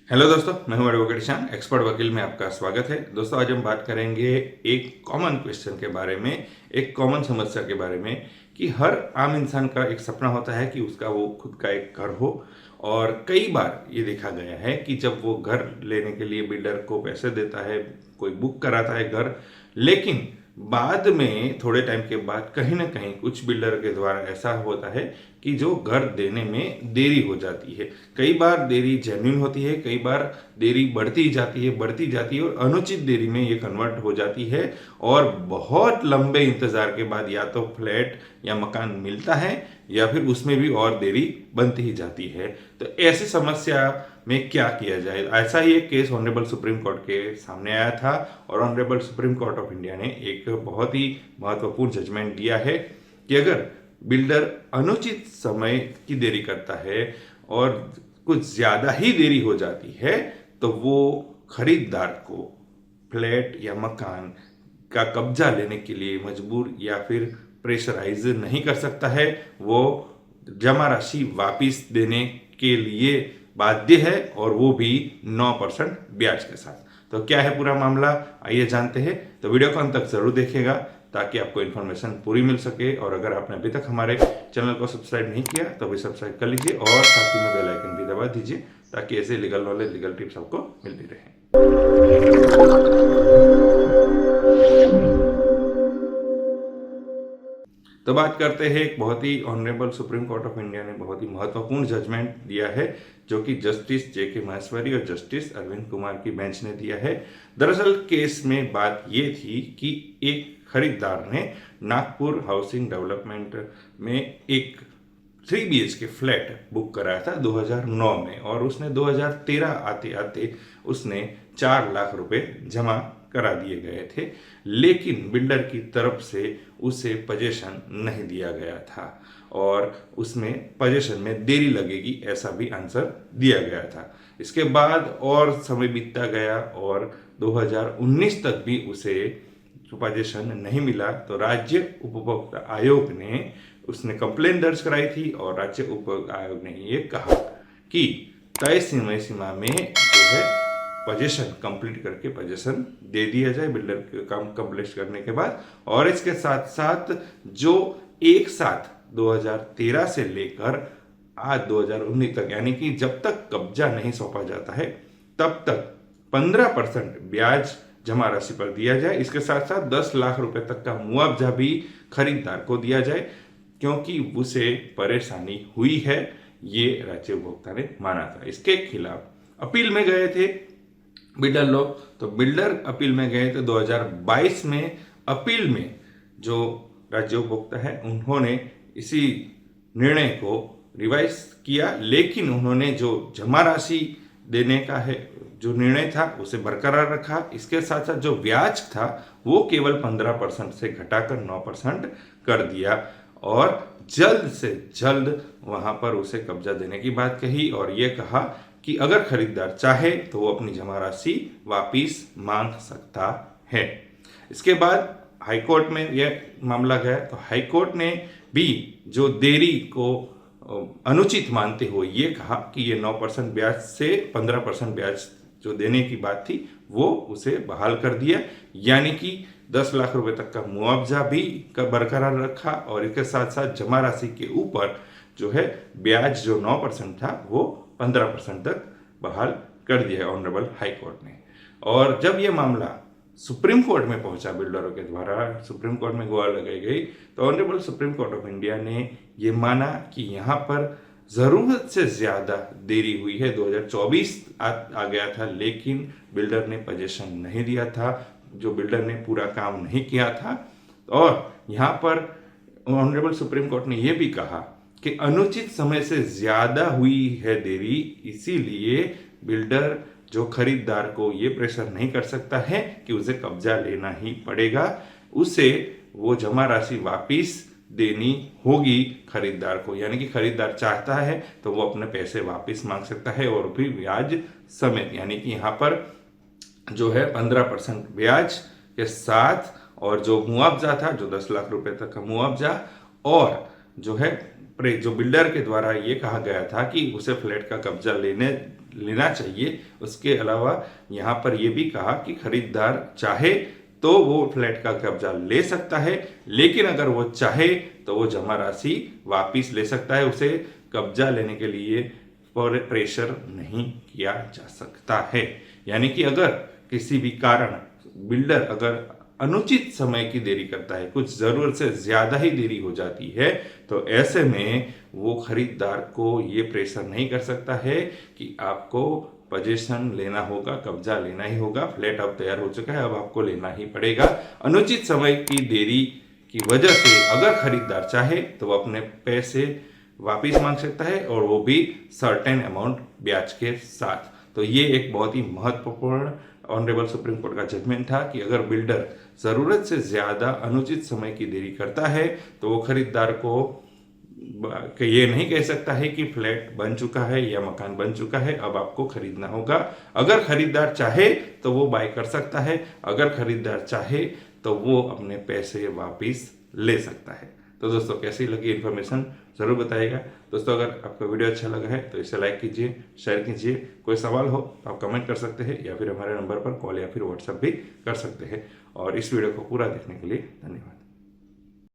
Hello दोस्तों, मैं हूं एडवोकेट ईशान, एक्सपर्ट वकील में आपका स्वागत है। दोस्तों, आज हम बात करेंगे एक कॉमन क्वेश्चन के बारे में, एक कॉमन समस्या के बारे में कि हर आम इंसान का एक सपना होता है कि उसका वो खुद का एक घर हो। और कई बार ये देखा गया है कि जब वो घर लेने के लिए बिल्डर को पैसे देता है, कोई बुक कराता है घर, लेकिन बाद में थोड़े टाइम के बाद कहीं ना कहीं कुछ बिल्डर के द्वारा ऐसा होता है कि जो घर देने में देरी हो जाती है। कई बार देरी जेन्युइन होती है, कई बार देरी बढ़ती जाती है और अनुचित देरी में ये कन्वर्ट हो जाती है और बहुत लंबे इंतजार के बाद या तो फ्लैट या मकान मिलता है या फिर उसमें भी और देरी बनती ही जाती है। तो ऐसी समस्या में क्या किया जाए? ऐसा ही एक केस ऑनरेबल सुप्रीम कोर्ट के सामने आया था और honourable Supreme Court of India ने एक बहुत ही महत्वपूर्ण जजमेंट दिया है कि अगर बिल्डर अनुचित समय की देरी करता है और कुछ ज्यादा ही देरी हो जाती है तो वो खरीदार को फ्लैट या मकान का कब्जा लेने के लिए मजबूर या फिर प्रेशराइज नहीं कर सकता है। वो जमा राशि वापिस देने के लिए बाध्य है और वो भी 9% ब्याज के साथ। तो क्या है पूरा मामला, आइए जानते हैं। तो वीडियो को अंत तक जरूर देखिएगा ताकि आपको इन्फॉर्मेशन पूरी मिल सके। और अगर आपने अभी तक हमारे चैनल को सब्सक्राइब नहीं किया तो अभी सब्सक्राइब कर लीजिए और साथ ही में बेल आइकन भी दबा दीजिए ताकि ऐसे लीगल नॉलेज, लीगल टिप्स आपको मिलती रहे। तो बात करते हैं, एक बहुत ही honourable Supreme Court of India ने बहुत ही महत्वपूर्ण जजमेंट दिया है जो कि जस्टिस जे.के. माहेश्वरी और जस्टिस अरविंद कुमार की बेंच ने दिया है। दरअसल केस में बात ये थी कि एक खरीदार ने नागपुर हाउसिंग डेवलपमेंट में एक 3 BHK फ्लैट बुक कराया था 2009 में और उसने 2013 आते आते उसने 4 लाख रुपए जमा करा दिए गए थे, लेकिन बिल्डर की तरफ से उसे पोजीशन नहीं दिया गया था और उसमें पोजीशन में देरी लगेगी ऐसा भी आंसर दिया गया था। इसके बाद और समय बीतता गया और 2019 तक भी उसे पोजीशन नहीं मिला तो राज्य उपभोक्ता आयोग ने उसने कंप्लेंट दर्ज कराई थी और राज्य उपभोक्ता आयोग ने ये कहा कि तय समय सीमा में जो है पोजीशन कंप्लीट करके पोजीशन दे दिया जाए बिल्डर के काम कंप्लीट करने के बाद। और इसके साथ साथ जो एक साथ 2013 से लेकर आज 2019 तक, यानी कि जब तक कब्जा नहीं सौंपा जाता है तब तक 15% ब्याज जमा राशि पर दिया जाए। इसके साथ साथ 10 लाख रुपए तक का मुआवजा भी खरीदार को दिया जाए क्योंकि उसे परेशानी हुई है, ये राज्य उपभोक्ता ने माना था। इसके खिलाफ अपील में गए थे बिल्डर लोग, तो बिल्डर अपील में गए थे 2022 में। अपील में जो राज्य उपभोक्ता है उन्होंने इसी निर्णय को रिवाइज किया, लेकिन उन्होंने जो जमा राशि देने का है जो निर्णय था उसे बरकरार रखा। इसके साथ साथ जो ब्याज था वो केवल 15% से घटाकर 9% कर दिया और जल्द से जल्द वहां पर उसे कब्जा देने की बात कही और ये कहा कि अगर खरीदार चाहे तो वो अपनी जमा राशि वापिस मांग सकता है। इसके बाद हाईकोर्ट में यह मामला गया तो हाईकोर्ट ने भी जो देरी को अनुचित मानते हुए ये कहा कि ये 9% ब्याज से 15% ब्याज जो देने की बात थी वो उसे बहाल कर दिया, यानी कि 10 लाख रुपए तक का मुआवजा भी बरकरार रखा और इसके साथ साथ जमा राशि के ऊपर जो है ब्याज जो 9% था वो 15% तक बहाल कर दिया है ऑनरेबल हाई कोर्ट ने। और जब ये मामला सुप्रीम कोर्ट में पहुंचा बिल्डरों के द्वारा, सुप्रीम कोर्ट में गुहार लगाई गई तो honourable Supreme Court of India ने ये माना कि यहाँ पर जरूरत से ज्यादा देरी हुई है। 2024 आ गया था लेकिन बिल्डर ने पोजीशन नहीं दिया था, जो बिल्डर ने पूरा काम नहीं किया था। और यहाँ पर ऑनरेबल सुप्रीम कोर्ट ने यह भी कहा कि अनुचित समय से ज्यादा हुई है देरी, इसीलिए बिल्डर जो खरीदार को ये प्रेशर नहीं कर सकता है कि उसे कब्जा लेना ही पड़ेगा, उसे वो जमा राशि वापिस देनी होगी खरीदार को। यानी कि खरीदार चाहता है तो वो अपने पैसे वापस मांग सकता है और भी ब्याज समेत, यानी कि यहाँ पर जो है 15% ब्याज के साथ और जो मुआवजा था जो 10 लाख रुपए तक का मुआवजा और जो है जो बिल्डर के द्वारा ये कहा गया था कि उसे फ्लैट का कब्जा लेना चाहिए, उसके अलावा यहाँ पर ये भी कहा कि खरीदार चाहे तो वो फ्लैट का कब्जा ले सकता है, लेकिन अगर वो चाहे तो वो जमा राशि वापिस ले सकता है। उसे कब्जा लेने के लिए प्रेशर नहीं किया जा सकता है। यानी कि अगर किसी भी कारण बिल्डर अगर अनुचित समय की देरी करता है, कुछ ज़रूरत से ज़्यादा ही देरी हो जाती है, तो ऐसे में वो खरीदार को ये प्रेशर नहीं कर सकता है कि आपको पोजीशन लेना होगा, कब्जा लेना ही होगा, फ्लैट अब तैयार हो चुका है, अब आपको लेना ही पड़ेगा। अनुचित समय की देरी की वजह से अगर खरीदार चाहे तो वो अपने पैसे वापिस मांग सकता है, और वो भी सर्टेन अमाउंट ब्याज के साथ। तो ये एक बहुत ही महत्वपूर्ण ऑनरेबल सुप्रीम कोर्ट का जजमेंट था कि अगर बिल्डर ज़रूरत से ज़्यादा अनुचित समय की देरी करता है तो वो खरीदार को ये नहीं कह सकता है कि फ्लैट बन चुका है या मकान बन चुका है, अब आपको खरीदना होगा। अगर खरीदार चाहे तो वो बाय कर सकता है, अगर खरीदार चाहे तो वो अपने पैसे वापिस ले सकता है। तो दोस्तों, कैसी लगी इन्फॉर्मेशन ज़रूर बताइएगा। दोस्तों, अगर आपको वीडियो अच्छा लगा है तो इसे लाइक कीजिए, शेयर कीजिए। कोई सवाल हो तो आप कमेंट कर सकते हैं या फिर हमारे नंबर पर कॉल या फिर व्हाट्सएप भी कर सकते हैं। और इस वीडियो को पूरा देखने के लिए धन्यवाद।